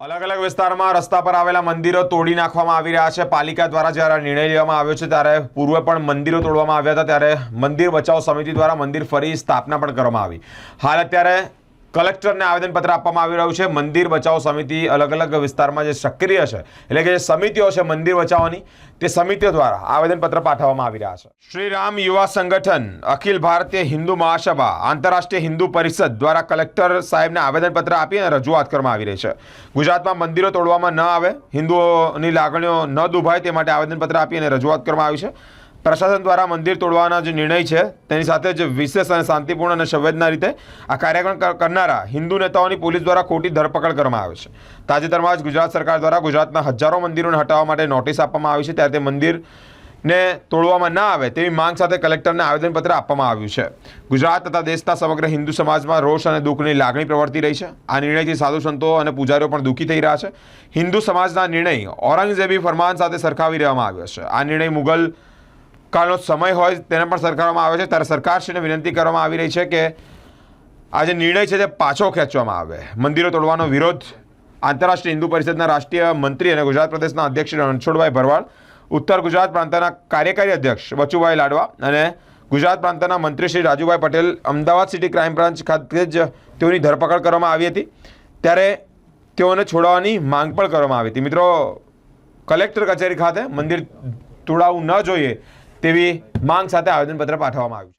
अलग अलग विस्तार में रस्ता पर आवेला मंदिरों तोड़ी नाखवामां आवी रह्या छे। पालिका द्वारा ज्यारे निर्णय लेवामां आव्यो छे त्यारे पूर्वे पण मंदिरों तोड़वामां आव्या हता त्यारे मंदिर बचाव समिति द्वारा मंदिर फरी स्थापना पण करवामां आवी। हाल अत्यारे कलेक्टर ने आवेदनपत्र आपवामां आवी रह्युं छे। मंदिर बचाव समिति अलग अलग विस्तार में सक्रिय है एटले के समितिओ छे मंदिर बचाववानी ते समितिओ द्वारा आवेदनपत्र पाठववामां आवी रह्या छे। श्रीराम युवा संगठन, अखिल भारतीय हिंदू महासभा, आंतरराष्ट्रीय हिंदू परिषद द्वारा कलेक्टर साहेब ने आवेदनपत्र आपी रजूआत करवामां आवी रही है। गुजरात में मंदिरों तोड़वामां न आवे, हिंदुओनी लागणीओ न दुभाय ते माटे आवेदनपत्र आपी रजूआत करवामां आवी छे। प्रशासन द्वारा मंदिर तोड़वाना जो निर्णय है तेनी साथे ज विशेष और शांतिपूर्ण और संवेदना रीते आ कार्यक्रम करनारा हिंदू नेताओनी पोलीस द्वारा खोटी धरपकड़ करवामां आवी छे। ताजेतरमां ज गुजरात सरकार द्वारा गुजरात में हजारों मंदिरों हटाववा माटे नोटिस आपवामां आवी छे त्यारे ते मंदिर ने तोड़वामां न आवे तेवी मांग साथे कलेक्टरने आवेदनपत्र आपवामां आव्युं छे। गुजरात तथा देशना समग्र हिंदू समाज में रोष और दुःखनी लागणी प्रवर्ती रही है। आ निर्णयथी साधु संतो और पुजारीओ पण दुखी थई रह्या छे। हिंदू समाजना निर्णय औरंगजेबी फरमान साथे सरखावी देवामां आव्यो छे। आ निर्णय मुगल कालनो समय होय तेने पण सरकारवामां आवे छे त्यारे सरकारश्रीने विनंती करवामां आवी रही है कि आ जे निर्णय छे ते पाछो खेंचवामां आवे। मंदिरों तोड़वानो विरोध आंतरराष्ट्रीय हिंदू परिषदना राष्ट्रीय मंत्री और गुजरात प्रदेशना अध्यक्ष रणछोड़भाई भरवाड़, उत्तर गुजरात प्रांतना कार्यकारी अध्यक्ष बचुभाई लाडवा और गुजरात प्रांतना मंत्री Shri Rajubhai Patel Ahmedabad city crime branch खाते ज तेओनी धरपकड़ करवामां आवी हती त्यारे तेओने छोड़वानी मांग पण करवामां आवी हती। मित्रों, कलेक्टर कचेरी खाते मंदिर तोड़ावવું न જોઈએ तेवी मांग साथे आवेदनपत्र पाठववामां આવ્યું છે।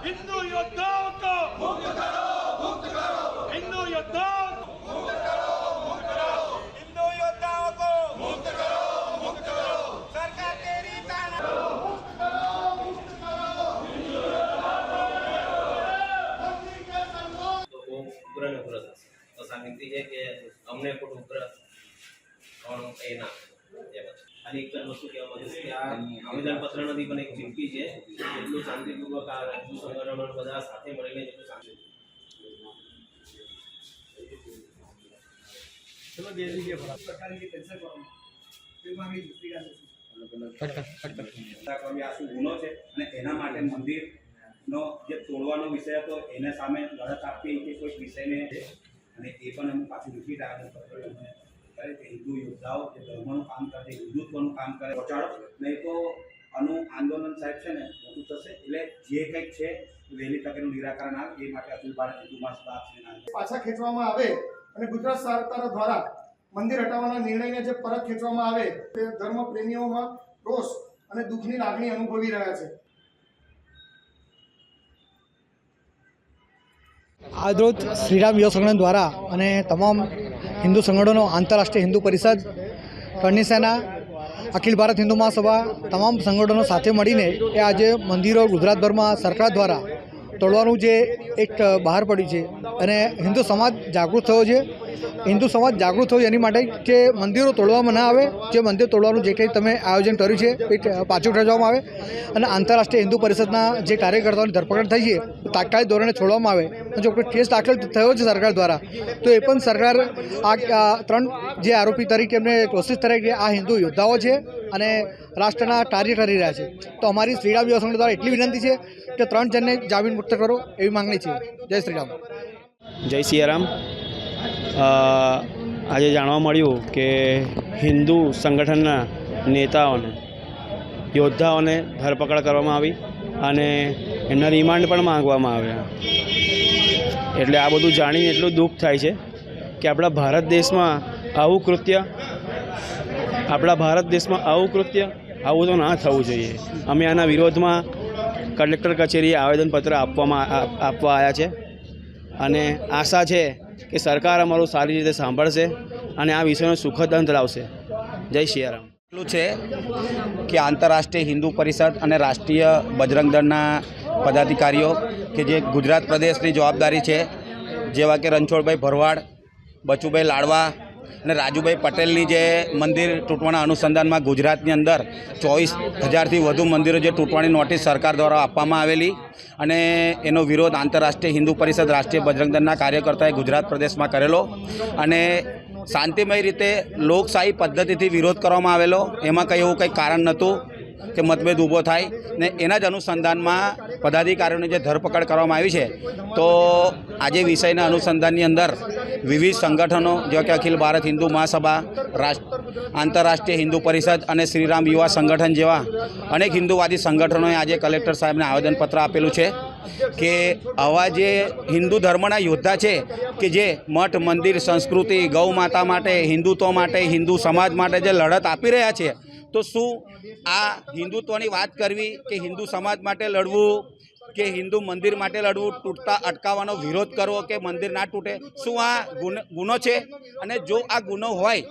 हिंदू योद्धाओं को मुक्त करो, मुक्त करो। हिंदू योद्धाओं को मुक्त करो, मुक्त करो। हिंदू योद्धाओं को मुक्त करो, मुक्त करो। सरकार तेरी ताना मुक्त करो, मुक्त करो। हिंदू तो वो उग्र ने उग्र થશે તો સાબિતી છે કે અમને કોઈ ઉગ્ર કોણ એ ના અને એક વસ્તુ કહેવા માંગુ છું કે આ આવેદનપત્ર નથી પણ એક ચીમકી છે જેટલું શાંતિપૂર્વક આ રાજ્ય સંગઠનો બધા સાથે મળીને જેટલું શાંતિ चलो दे दीजिए सरकार की कैंसिल करो फिर मांगी दूसरी का કવિ આ શું ગુનો છે અને એના માટે મંદિરનો જે તોડવાનો વિષય હતો એને સામે લડત આપી કે કોઈ વિષયને અને એ પણ અમે પાછું રિપીટ આવેદનપત્ર કરે કે હિન્દુ યોદ્ધાઓ જે ધર્મનું કામ કરે હિન્દુત્વનું કામ કરે પહોંચાડો નહીં તો આનું આંદોલન સાહેબ છે ને મોટું થશે એટલે જે કંઈક છે વહેલી તકેનું નિરાકરણ આવે એ માટે અખિલ ભારત હિન્દુ મહાસભા પાછા ખેંચવામાં આવે અને ગુજરાત સરકાર દ્વારા મંદિર હટાવવાના નિર્ણયને જે પરત ખેંચવામાં આવે તે ધર્મ પ્રેમીઓમાં રોષ અને દુઃખની લાગણી અનુભવી રહ્યા છે। આજરોજ શ્રીરામ યુવા સંગઠન દ્વારા અને તમામ હિન્દુ સંગઠનો આંતરરાષ્ટ્રીય હિન્દુ પરિષદ, કરણી સેના, અખિલ ભારત હિન્દુ મહાસભા તમામ સંગઠનો સાથે મળીને એ આજે મંદિરો ગુજરાતભરમાં સરકાર દ્વારા તોડવાનું જે એક બહાર પડ્યું છે અને હિન્દુ સમાજ જાગૃત થયો છે। હિન્દુ સમાજ જાગૃત થયો એની માટે કે મંદિરો તોડવામાં ના આવે, જે મંદિર તોડવાનું જે કંઈ તમે આયોજન કર્યું છે એ પાછું ખેંચવામાં આવે અને આંતરરાષ્ટ્રીય હિન્દુ પરિષદના જે કાર્યકર્તાઓની ધરપકડ થઈ છે તાત્કાલિક ધોરણે છોડવામાં આવે। જો કોઈ કેસ દાખલ થયો છે સરકાર દ્વારા તો એ પણ સરકાર આ 3 જે આરોપી તરીકે એમને કોશિશ કરે કે આ હિન્દુ યોદ્ધાઓ છે અને રાષ્ટ્રના કાર્ય કરી રહ્યા છે। તો અમારી શ્રીરામ યુવા સંગઠન દ્વારા એટલી વિનંતી છે કે 3 જણને જામીન મુક્ત કરો એવી માંગણી છે। જય શ્રીરામ। જય સિયારામ। આજે જાણવા મળ્યું કે હિન્દુ સંગઠનના નેતાઓને યોદ્ધાઓને ધરપકડ કરવામાં આવી અને એમના રિમાન્ડ પણ માંગવામાં આવ્યા। એટલે આ બધું જાણીને એટલું દુઃખ થાય છે કે આપણા ભારત દેશમાં આવું કૃત્ય આવું તો ના થવું જોઈએ। અમે આના વિરોધમાં કલેક્ટર કચેરીએ આવેદનપત્ર આપવા આવ્યા છે અને આશા છે કે સરકાર અમારું સારી રીતે સાંભળશે અને આ વિષયનો સુખદ અંત લાવશે। જય સિયારામ। એટલું છે કે આંતરરાષ્ટ્રીય હિન્દુ પરિષદ અને રાષ્ટ્રીય બજરંગ દળના પદાધિકારીઓ કે જે ગુજરાત પ્રદેશની જવાબદારી છે જેવા કે રણછોડભાઈ ભરવાડ, બચુભાઈ લાડવા અને રાજુભાઈ પટેલની જે મંદિર તૂટવાના અનુસંધાનમાં ગુજરાતની અંદર 24,000થી વધુ મંદિરો જે તૂટવાની નોટિસ સરકાર દ્વારા આપવામાં આવેલી અને એનો વિરોધ આંતરરાષ્ટ્રીય હિન્દુ પરિષદ, રાષ્ટ્રીય બજરંગ દળના કાર્યકર્તાએ ગુજરાત પ્રદેશમાં કરેલો અને શાંતિમય રીતે લોકશાહી પદ્ધતિથી વિરોધ કરવામાં આવેલો. એમાં કંઈ એવું કંઈ કારણ નહોતું કે મતભેદ ઊભો થાય ને એના જ અનુસંધાનમાં પદાધિકારીઓની જે ધરપકડ કરવામાં આવી છે. તો આજે વિષયના અનુસંધાનની અંદર વિવિધ સંગઠનો જેવા કે અખિલ ભારત હિન્દુ મહાસભા, આંતરરાષ્ટ્રીય હિન્દુ પરિષદ અને શ્રીરામ યુવા સંગઠન જેવા અનેક હિન્દુવાદી સંગઠનોએ આજે કલેક્ટર સાહેબને આવેદનપત્ર આપેલું છે કે આવા જે હિન્દુ ધર્મના યોદ્ધા છે કે જે મઠ, મંદિર, સંસ્કૃતિ, ગૌ માતા માટે, હિન્દુત્વ માટે, હિન્દુ સમાજ માટે જે લડત આપી રહ્યા છે, તો શું આ હિન્દુત્વની વાત કરવી કે હિન્દુ સમાજ માટે લડવું કે હિન્દુ મંદિર માટે લડવું, તૂટતા અટકાવવાનો વિરોધ કરવો કે મંદિર ના તૂટે, શું આ ગુનો છે? અને જો આ ગુનો હોય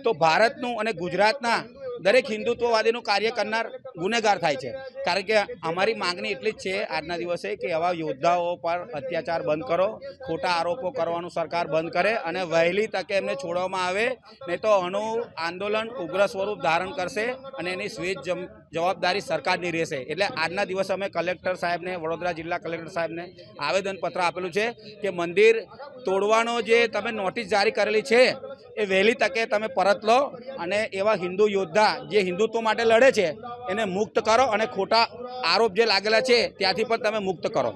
તો ભારતનું અને ગુજરાતના દરેક હિન્દુત્વવાદીનું કાર્ય કરનાર ગુનેગાર થાય છે. કારણ કે અમારી માગણી એટલી જ છે આજના દિવસે કે આવા યોદ્ધાઓ પર અત્યાચાર બંધ કરો, ખોટા આરોપો કરવાનું સરકાર બંધ કરે અને વહેલી તકે એમને છોડવામાં આવે, નહીં તો આનું આંદોલન ઉગ્ર સ્વરૂપ ધારણ કરશે અને એની સ્વીચ જવાબદારી સરકારની રહેશે. એટલે આજના દિવસે અમે કલેક્ટર સાહેબને, વડોદરા જિલ્લા કલેક્ટર સાહેબને આવેદનપત્ર આપેલું છે કે મંદિર તોડવાનો જે તમે નોટિસ જારી કરેલી છે એ વહેલી તકે તમે પરત લો અને એવા હિન્દુ યોદ્ધા જે હિન્દુત્વ માટે લડે છે એને મુક્ત કરો અને ખોટા આરોપ જે લાગેલા છે ત્યાંથી પણ તમે મુક્ત કરો.